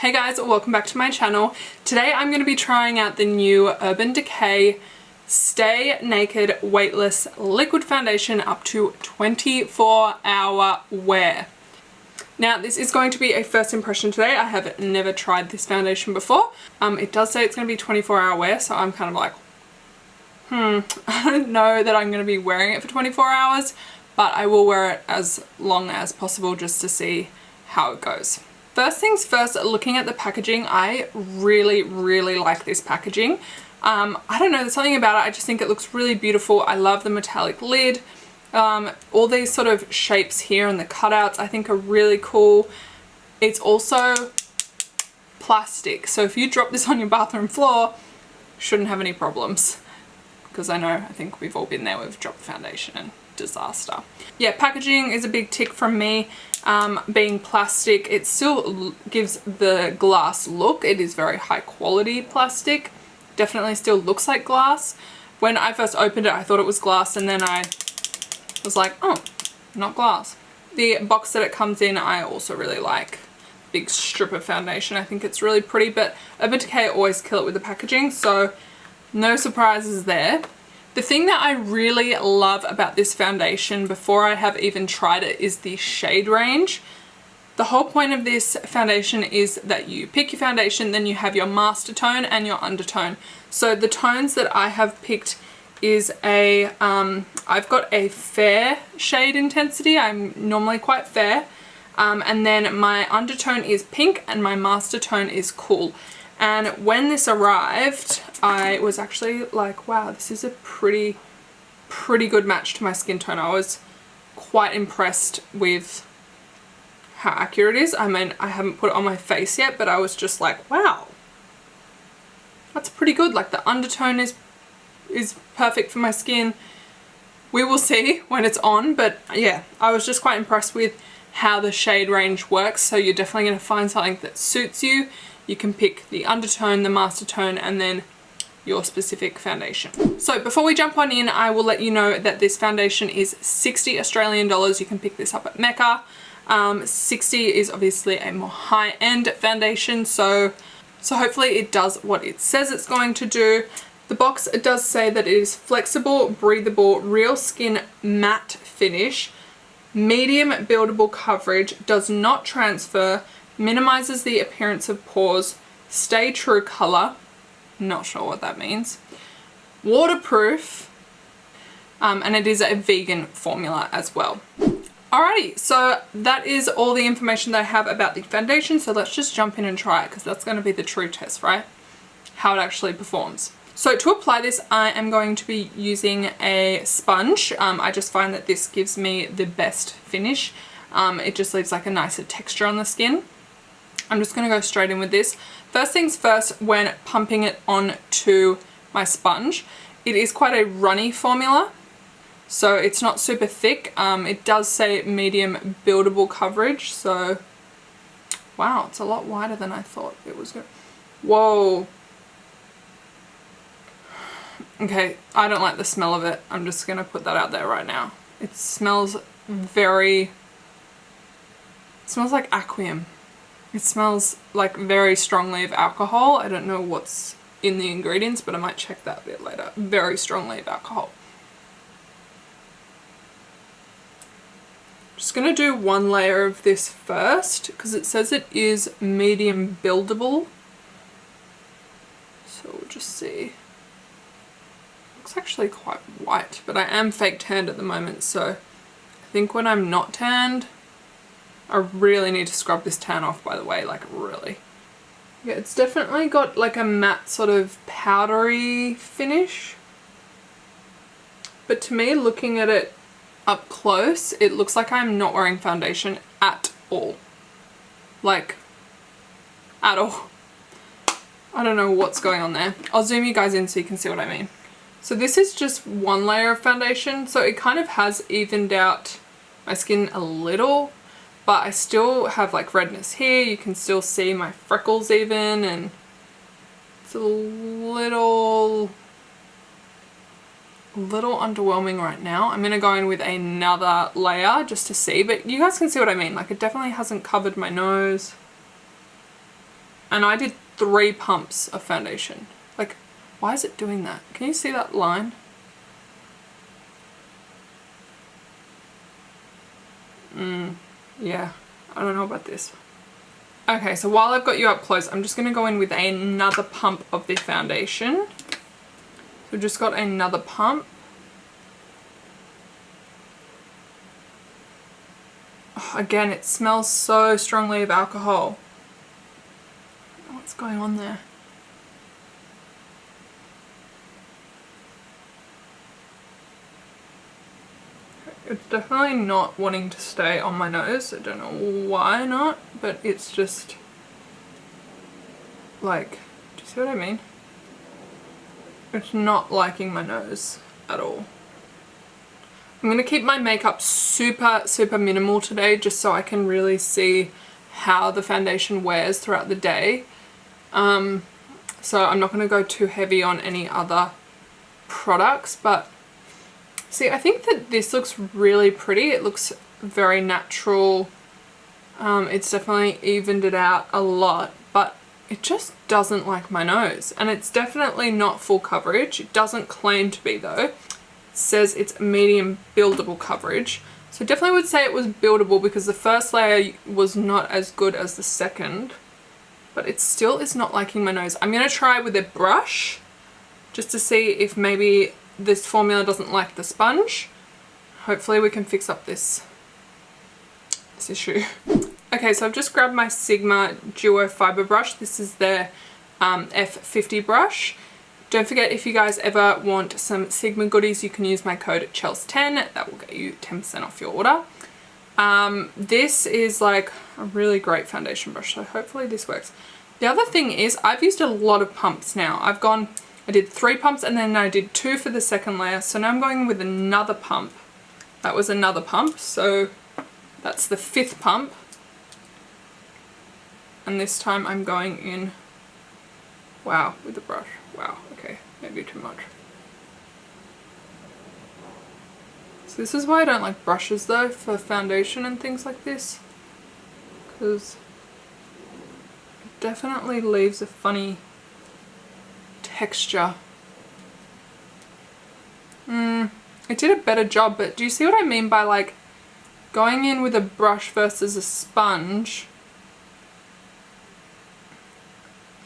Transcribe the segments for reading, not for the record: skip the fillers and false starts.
Hey guys, welcome back to my channel. Today I'm going to be trying out the new Urban Decay Stay Naked Weightless Liquid Foundation up to 24-hour wear. Now this is going to be a first impression today. I have never tried this foundation before. It does say it's going to be 24-hour wear, so I'm kind of like, I don't know that I'm going to be wearing it for 24 hours, but I will wear it as long as possible just to see how it goes. First things first, looking at the packaging, I really like this packaging. I don't know, there's something about it, I just think it looks really beautiful. I love the metallic lid. All these sort of shapes here and the cutouts I think are really cool. It's also plastic, so if you drop this on your bathroom floor, shouldn't have any problems. Because I think we've all been there, we've dropped the foundation and disaster. Yeah, packaging is a big tick from me. Being plastic, it still gives the glass look. It is very high quality plastic. Definitely still looks like glass. When I first opened it, I thought it was glass, and then I was like, oh, not glass. The box that it comes in, I also really like. Big strip of foundation. I think it's really pretty, but Urban Decay always kill it with the packaging, so no surprises there. The thing that I really love about this foundation before I have even tried it is the shade range. The whole point of this foundation is that you pick your foundation, then you have your master tone and your undertone. So the tones that I have picked is I've got a fair shade intensity. I'm normally quite fair. And then my undertone is pink and my master tone is cool. And when this arrived, I was actually like, wow, this is a pretty good match to my skin tone. I was quite impressed with how accurate it is. I mean, I haven't put it on my face yet, but I was just like, wow, that's pretty good. Like the undertone is perfect for my skin. We will see when it's on, but yeah, I was just quite impressed with how the shade range works. So you're definitely going to find something that suits you. You can pick the undertone, the master tone, and then your specific foundation. So before we jump on in, I will let you know that this foundation is 60 Australian dollars. You can pick this up at Mecca. 60 is obviously a more high-end foundation, so hopefully it does what it says it's going to do. The box, it does say that it is flexible, breathable, real skin matte finish, medium buildable coverage, does not transfer, minimizes the appearance of pores, stay true color, not sure what that means, waterproof, and it is a vegan formula as well. Alrighty, so that is all the information that I have about the foundation, so let's just jump in and try it, because that's going to be the true test, right? How it actually performs. So to apply this, I am going to be using a sponge. I just find that this gives me the best finish. It just leaves like a nicer texture on the skin. I'm just going to go straight in with this. First things first, when pumping it onto my sponge, it is quite a runny formula. So it's not super thick. It does say medium buildable coverage. So, wow, it's a lot wider than I thought it was going to. Whoa. Okay, I don't like the smell of it. I'm just going to put that out there right now. It smells like Aqueum. It smells like very strongly of alcohol. I don't know what's in the ingredients, but I might check that a bit later. Very strongly of alcohol. Just going to do one layer of this first because it says it is medium buildable. So we'll just see. Looks actually quite white, but I am fake tanned at the moment, so I think when I'm not tanned, I really need to scrub this tan off, by the way, like really. Yeah, it's definitely got like a matte sort of powdery finish. But to me, looking at it up close, it looks like I'm not wearing foundation at all. Like, at all. I don't know what's going on there. I'll zoom you guys in so you can see what I mean. So this is just one layer of foundation, so it kind of has evened out my skin a little, but I still have like redness here. You can still see my freckles even, and it's a little underwhelming right now. I'm gonna go in with another layer just to see, but you guys can see what I mean. Like it definitely hasn't covered my nose. and I did 3 pumps of foundation. Like, why is it doing that? Can you see that line? Yeah, I don't know about this. Okay, so while I've got you up close, I'm just going to go in with another pump of the foundation. So just got another pump. Oh, again, it smells so strongly of alcohol. What's going on there? It's definitely not wanting to stay on my nose. I don't know why not, but it's just like, do you see what I mean? It's not liking my nose at all. I'm going to keep my makeup super minimal today just so I can really see how the foundation wears throughout the day. So I'm not going to go too heavy on any other products, but see, I think that this looks really pretty. It looks very natural. It's definitely evened it out a lot, but it just doesn't like my nose. And it's definitely not full coverage. It doesn't claim to be though. It says it's medium buildable coverage. So definitely would say it was buildable because the first layer was not as good as the second, but it still is not liking my nose. I'm going to try with a brush just to see if maybe this formula doesn't like the sponge. Hopefully we can fix up this issue. Okay, so I've just grabbed my Sigma Duo Fiber brush. This is their F50 brush. Don't forget, if you guys ever want some Sigma goodies, you can use my code CHELS10. That will get you 10% off your order. This is like a really great foundation brush, so hopefully this works. The other thing is I've used a lot of pumps now. I did 3 pumps and then I did 2 for the second layer. So now I'm going with another pump. That was another pump. So that's the 5th pump. And this time I'm going in, wow, with the brush. Wow, okay, maybe too much. So this is why I don't like brushes though for foundation and things like this. Because it definitely leaves a funny texture. It did a better job, but do you see what I mean by like going in with a brush versus a sponge?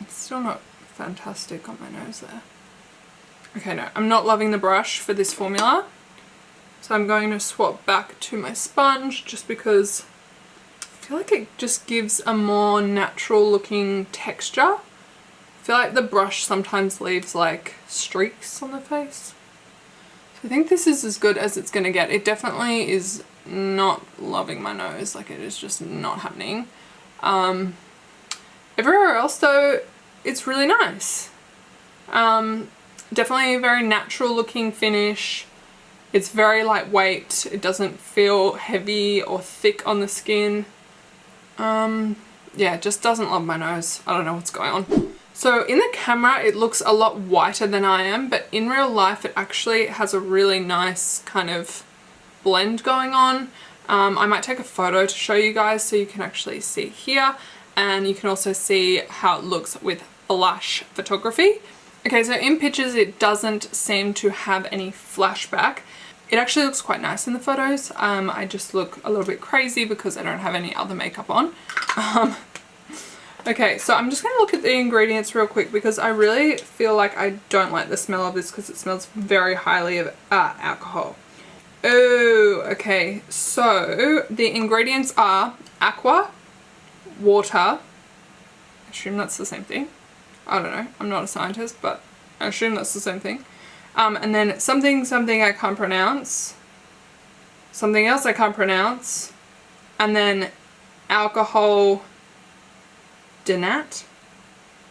It's still not fantastic on my nose there. Okay, no, I'm not loving the brush for this formula. So I'm going to swap back to my sponge just because I feel like it just gives a more natural looking texture. I feel like the brush sometimes leaves like streaks on the face. So I think this is as good as it's going to get. It definitely is not loving my nose. Like, it is just not happening. Everywhere else though, it's really nice. Definitely a very natural looking finish. It's very lightweight. It doesn't feel heavy or thick on the skin. Yeah, it just doesn't love my nose. I don't know what's going on. So in the camera, it looks a lot whiter than I am, but in real life, it actually has a really nice kind of blend going on. I might take a photo to show you guys so you can actually see here, and you can also see how it looks with flash photography. Okay, so in pictures, it doesn't seem to have any flashback. It actually looks quite nice in the photos. I just look a little bit crazy because I don't have any other makeup on. Okay, so I'm just going to look at the ingredients real quick because I really feel like I don't like the smell of this because it smells very highly of alcohol. Oh, okay. So the ingredients are aqua, water. I assume that's the same thing. I don't know. I'm not a scientist, but I assume that's the same thing. And then something I can't pronounce. Something else I can't pronounce. And then alcohol denate?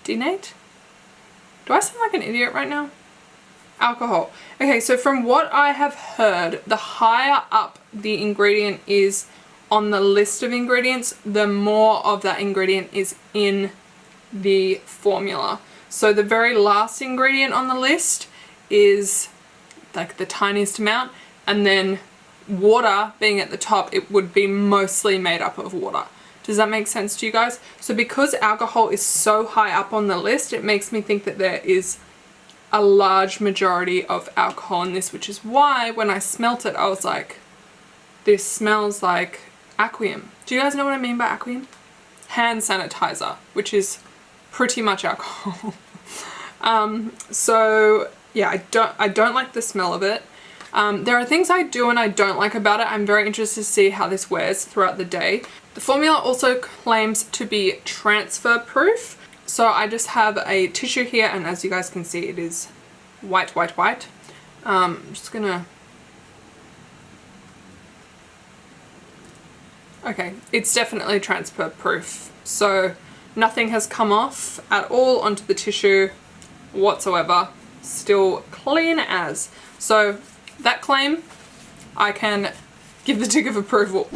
Denate? Do I sound like an idiot right now? Alcohol. Okay, so from what I have heard, the higher up the ingredient is on the list of ingredients, the more of that ingredient is in the formula. So the very last ingredient on the list is like the tiniest amount, and then water being at the top, it would be mostly made up of water. Does that make sense to you guys? So because alcohol is so high up on the list, it makes me think that there is a large majority of alcohol in this, which is why when I smelt it, I was like, this smells like Aqueum. Do you guys know what I mean by Aqueum? Hand sanitizer, which is pretty much alcohol. So yeah, I don't like the smell of it. There are things I do and I don't like about it. I'm very interested to see how this wears throughout the day. The formula also claims to be transfer proof. So I just have a tissue here, and as you guys can see, it is white. I'm just gonna... Okay, it's definitely transfer proof. So nothing has come off at all onto the tissue whatsoever. Still clean as. So that claim, I can give the tick of approval.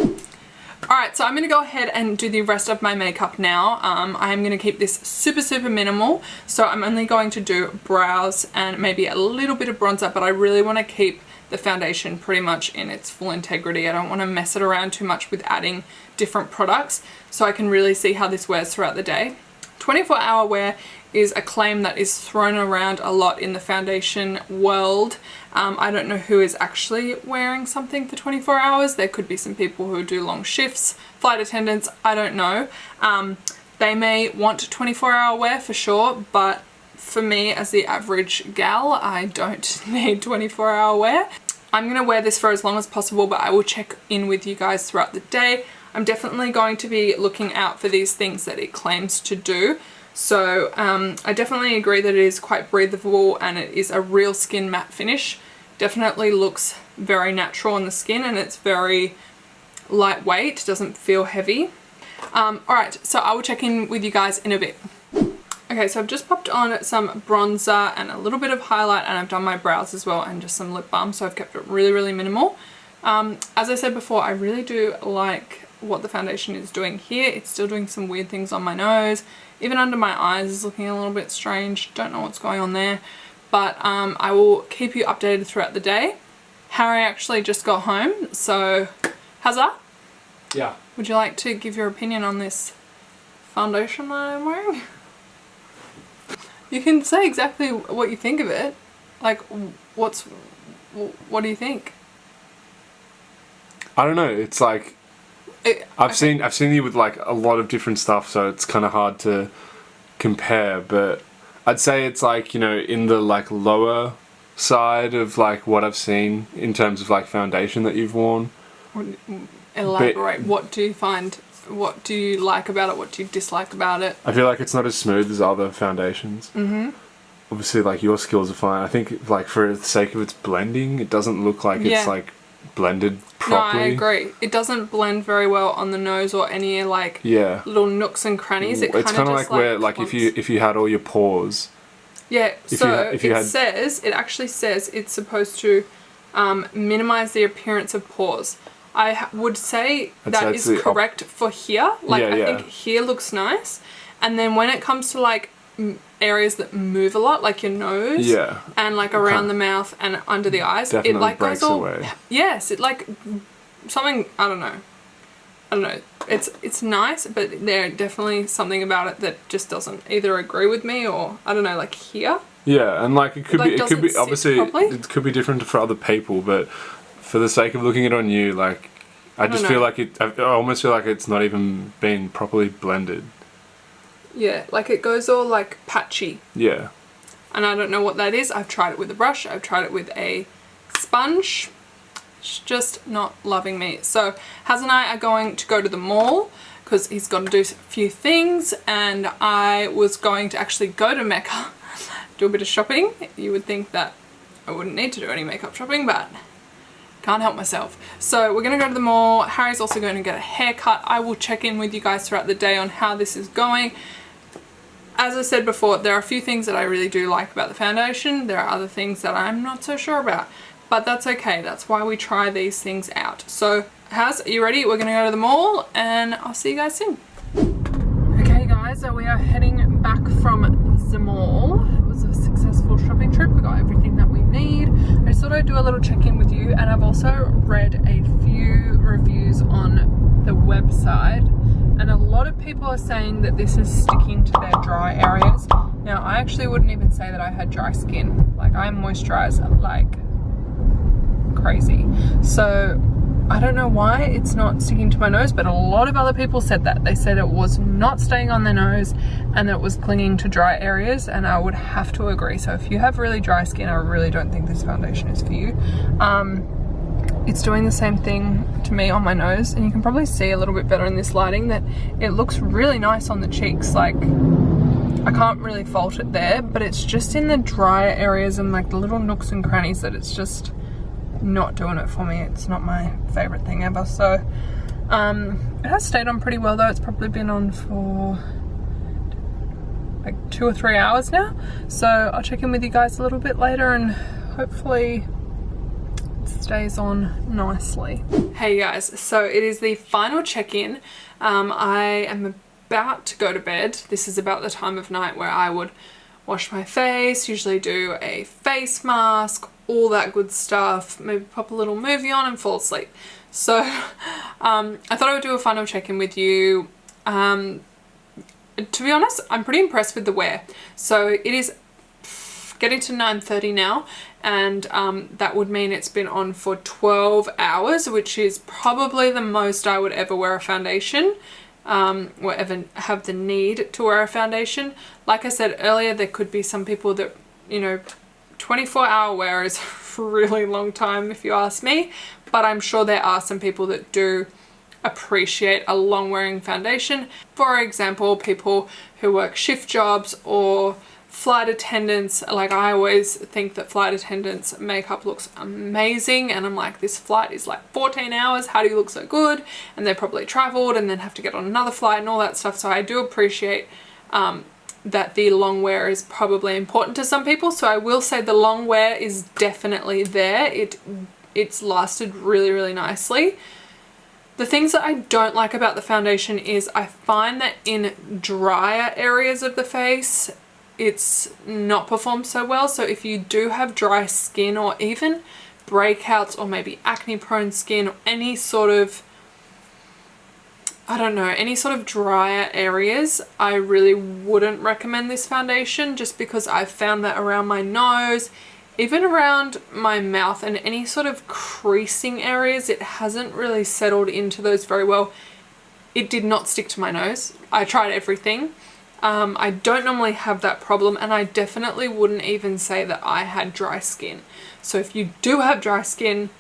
Alright, so I'm going to go ahead and do the rest of my makeup now. I am going to keep this super minimal. So I'm only going to do brows and maybe a little bit of bronzer, but I really want to keep the foundation pretty much in its full integrity. I don't want to mess it around too much with adding different products, so I can really see how this wears throughout the day. 24-hour wear is a claim that is thrown around a lot in the foundation world. I don't know who is actually wearing something for 24 hours. There could be some people who do long shifts, flight attendants, I don't know. They may want 24-hour wear for sure, but for me as the average gal, I don't need 24-hour wear. I'm going to wear this for as long as possible, but I will check in with you guys throughout the day. I'm definitely going to be looking out for these things that it claims to do. So I definitely agree that it is quite breathable and it is a real skin matte finish. Definitely looks very natural on the skin, and it's very lightweight, doesn't feel heavy. Alright, so I will check in with you guys in a bit. Okay, so I've just popped on some bronzer and a little bit of highlight, and I've done my brows as well and just some lip balm, so I've kept it really minimal. As I said before, I really do like what the foundation is doing here. It's still doing some weird things on my nose. Even under my eyes is looking a little bit strange. Don't know what's going on there. But I will keep you updated throughout the day. Harry actually just got home, so huzzah. Yeah. Would you like to give your opinion on this foundation that I'm wearing? You can say exactly what you think of it. Like, what do you think? I don't know. It's like I've seen you with like a lot of different stuff, so it's kind of hard to compare. But I'd say it's like, you know, in the like lower side of like what I've seen in terms of like foundation that you've worn. Elaborate. What do you find? What do you like about it? What do you dislike about it? I feel like it's not as smooth as other foundations. Obviously, like your skills are fine. I think like for the sake of its blending, it doesn't look like it's like blended properly. No, I agree. It doesn't blend very well on the nose or any like little nooks and crannies. It's kind of like where like if you had all your pores. Yeah. It actually says it's supposed to minimize the appearance of pores. I would say that is correct for here. Like I think here looks nice, and then when it comes to like areas that move a lot, like your nose, and like around the mouth and under the eyes, it like breaks goes all away. Yes, it like something. I don't know. It's nice, but there's definitely something about it that just doesn't either agree with me or I don't know. Like here. Yeah, and like it could be obviously properly. It could be different for other people, but for the sake of looking it on you, like I just feel like I almost feel like it's not even been properly blended. Yeah, like it goes all like patchy. Yeah. And I don't know what that is. I've tried it with a brush. I've tried it with a sponge. It's just not loving me. So Haz and I are going to go to the mall because he's got to do a few things, and I was going to actually go to Mecca, do a bit of shopping. You would think that I wouldn't need to do any makeup shopping, but can't help myself. So we're going to go to the mall. Harry's also going to get a haircut. I will check in with you guys throughout the day on how this is going. As I said before, there are a few things that I really do like about the foundation. There are other things that I'm not so sure about, but that's okay. That's why we try these things out. So Haz, are you ready? We're going to go to the mall and I'll see you guys soon. Okay guys, so we are heading back from the mall. It was a successful shopping trip. We got everything that we need. I just thought I'd do a little check-in with you, and I've also read a few reviews on the website, and a lot of people are saying that this is sticking to their dry areas. Now, I actually wouldn't even say that I had dry skin. Like, I moisturize like crazy. So I don't know why it's not sticking to my nose, but a lot of other people said that. They said it was not staying on their nose and that it was clinging to dry areas, and I would have to agree. So if you have really dry skin, I really don't think this foundation is for you. It's doing the same thing to me on my nose, and you can probably see a little bit better in this lighting that it looks really nice on the cheeks. Like, I can't really fault it there, but it's just in the drier areas and like the little nooks and crannies that it's just not doing it for me. It's not my favorite thing ever. So it has stayed on pretty well though. It's probably been on for like 2 or 3 hours now. So I'll check in with you guys a little bit later and hopefully it stays on nicely. Hey guys, so it is the final check-in. I am about to go to bed. This is about the time of night where I would wash my face, usually do a face mask, all that good stuff, maybe pop a little movie on and fall asleep. So I thought I would do a final check-in with you. To be honest, I'm pretty impressed with the wear. So it is getting to 9:30 now, and that would mean it's been on for 12 hours, which is probably the most I would ever wear a foundation, or ever have the need to wear a foundation. Like I said earlier, there could be some people that, you know, 24-hour wear is a really long time if you ask me, but I'm sure there are some people that do appreciate a long wearing foundation. For example, people who work shift jobs or flight attendants. Like, I always think that flight attendants makeup looks amazing, and I'm like, this flight is like 14 hours, how do you look so good? And they probably traveled and then have to get on another flight and all that stuff. So I do appreciate that the long wear is probably important to some people. So I will say the long wear is definitely there. It's lasted really, really nicely. The things that I don't like about the foundation is I find that in drier areas of the face, it's not performed so well. So if you do have dry skin or even breakouts or maybe acne prone skin or any sort of, I don't know, any sort of drier areas, I really wouldn't recommend this foundation, just because I've found that around my nose, even around my mouth and any sort of creasing areas, it hasn't really settled into those very well. It did not stick to my nose. I tried everything. I don't normally have that problem, and I definitely wouldn't even say that I had dry skin. So if you do have dry skin,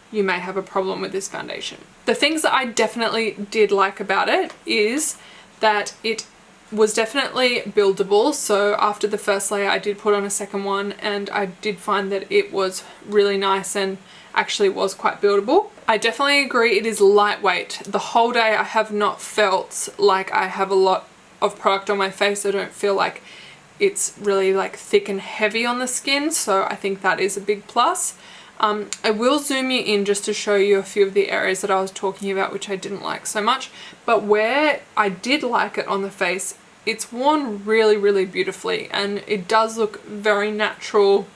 you may have a problem with this foundation. The things that I definitely did like about it is that it was definitely buildable. So after the first layer, I did put on a second one, and I did find that it was really nice and actually was quite buildable. I definitely agree it is lightweight. The whole day I have not felt like I have a lot of product on my face. I don't feel like it's really like thick and heavy on the skin, so I think that is a big plus. I will zoom you in just to show you a few of the areas that I was talking about which I didn't like so much, but where I did like it on the face, it's worn really, really beautifully, and it does look very natural.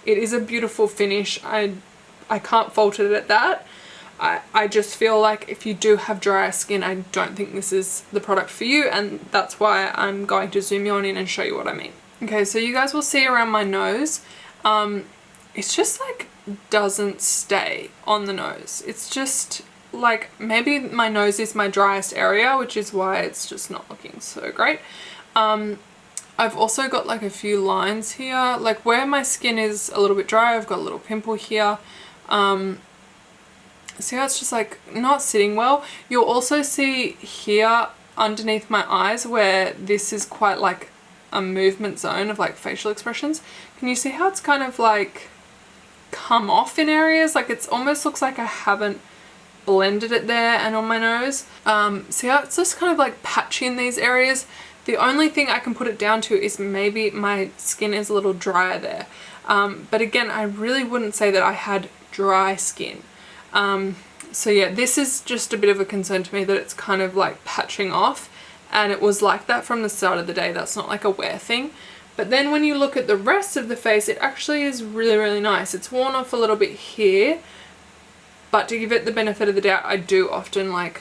It is a beautiful finish. I can't fault it at that. I just feel like if you do have drier skin, I don't think this is the product for you, and that's why I'm going to zoom you on in and show you what I mean. Okay, so you guys will see around my nose, it's just like doesn't stay on the nose. It's just like, maybe my nose is my driest area, which is why it's just not looking so great. I've also got like a few lines here, like where my skin is a little bit dry, I've got a little pimple here. See how it's just like not sitting well? You'll also see here underneath my eyes where this is quite like a movement zone of like facial expressions. Can you see how it's kind of like come off in areas? Like it's almost looks like I haven't blended it there and on my nose. See how it's just kind of like patchy in these areas? The only thing I can put it down to is maybe my skin is a little drier there. But again, I really wouldn't say that I had dry skin. So yeah, this is just a bit of a concern to me that it's kind of like patching off, and it was like that from the start of the day. That's not like a wear thing. But then when you look at the rest of the face, it actually is really, really nice. It's worn off a little bit here, but to give it the benefit of the doubt, I do often like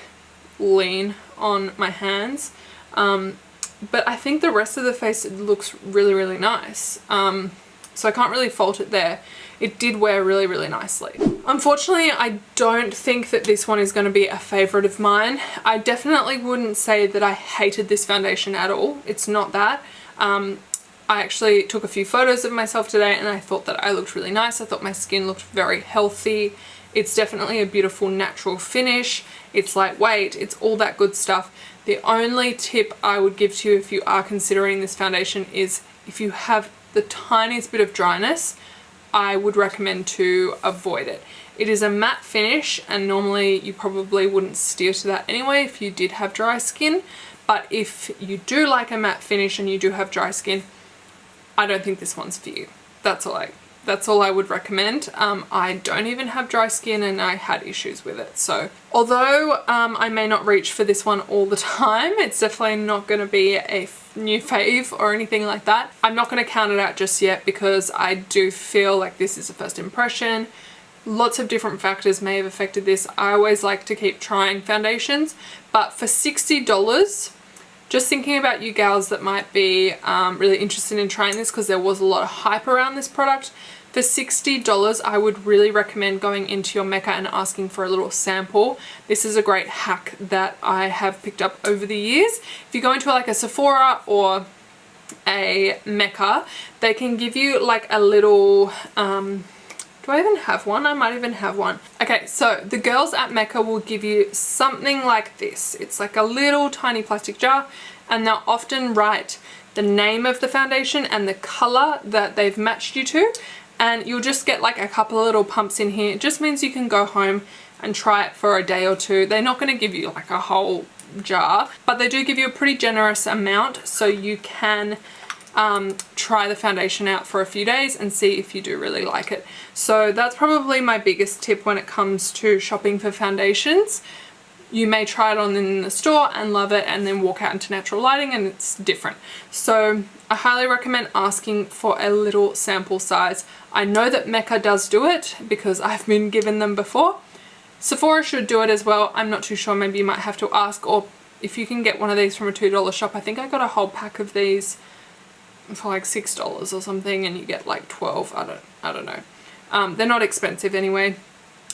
lean on my hands. But I think the rest of the face looks really, really nice. So I can't really fault it there. It did wear really, really nicely. Unfortunately, I don't think that this one is going to be a favorite of mine. I definitely wouldn't say that I hated this foundation at all. It's not that. I actually took a few photos of myself today and I thought that I looked really nice. I thought my skin looked very healthy. It's definitely a beautiful natural finish. It's lightweight. It's all that good stuff. The only tip I would give to you if you are considering this foundation is if you have the tiniest bit of dryness, I would recommend to avoid it. It is a matte finish and normally you probably wouldn't steer to that anyway if you did have dry skin. But if you do like a matte finish and you do have dry skin, I don't think this one's for you. That's all I would recommend. I don't even have dry skin and I had issues with it. So although I may not reach for this one all the time, it's definitely not going to be a new fave or anything like that. I'm not going to count it out just yet because I do feel like this is a first impression. Lots of different factors may have affected this. I always like to keep trying foundations, but for $60, just thinking about you gals that might be really interested in trying this because there was a lot of hype around this product, for $60 I would really recommend going into your Mecca and asking for a little sample. This is a great hack that I have picked up over the years. If you go into like a Sephora or a Mecca, they can give you like a little do I even have one? I might even have one. Okay, so the girls at Mecca will give you something like this. It's like a little tiny plastic jar and they'll often write the name of the foundation and the color that they've matched you to, and you'll just get like a couple of little pumps in here. It just means you can go home and try it for a day or two. They're not going to give you like a whole jar, but they do give you a pretty generous amount so you can try the foundation out for a few days and see if you do really like it. So that's probably my biggest tip when it comes to shopping for foundations. You may try it on in the store and love it and then walk out into natural lighting and it's different. So I highly recommend asking for a little sample size. I know that Mecca does do it because I've been given them before. Sephora should do it as well. I'm not too sure. Maybe you might have to ask, or if you can get one of these from a $2 shop. I think I got a whole pack of these for like $6 or something and you get like 12. I don't know. They're not expensive anyway.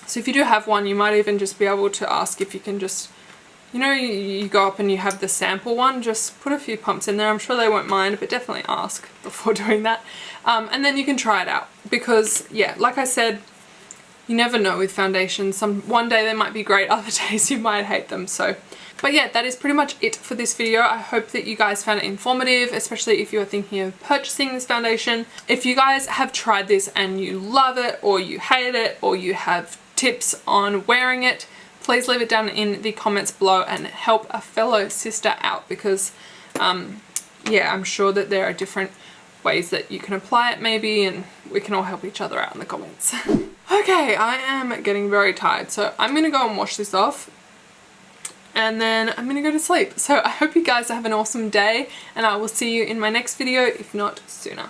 So if you do have one, you might even just be able to ask if you can just, you know, you go up and you have the sample one, just put a few pumps in there. I'm sure they won't mind, but definitely ask before doing that. And then you can try it out because, yeah, like I said, you never know with foundations. One day they might be great, other days you might hate them. So, but yeah, that is pretty much it for this video. I hope that you guys found it informative, especially if you're thinking of purchasing this foundation. If you guys have tried this and you love it or you hate it or you have tips on wearing it, please leave it down in the comments below and help a fellow sister out because yeah, I'm sure that there are different ways that you can apply it maybe, and we can all help each other out in the comments. Okay, I am getting very tired, so I'm gonna go and wash this off and then I'm gonna go to sleep. So I hope you guys have an awesome day and I will see you in my next video, if not sooner.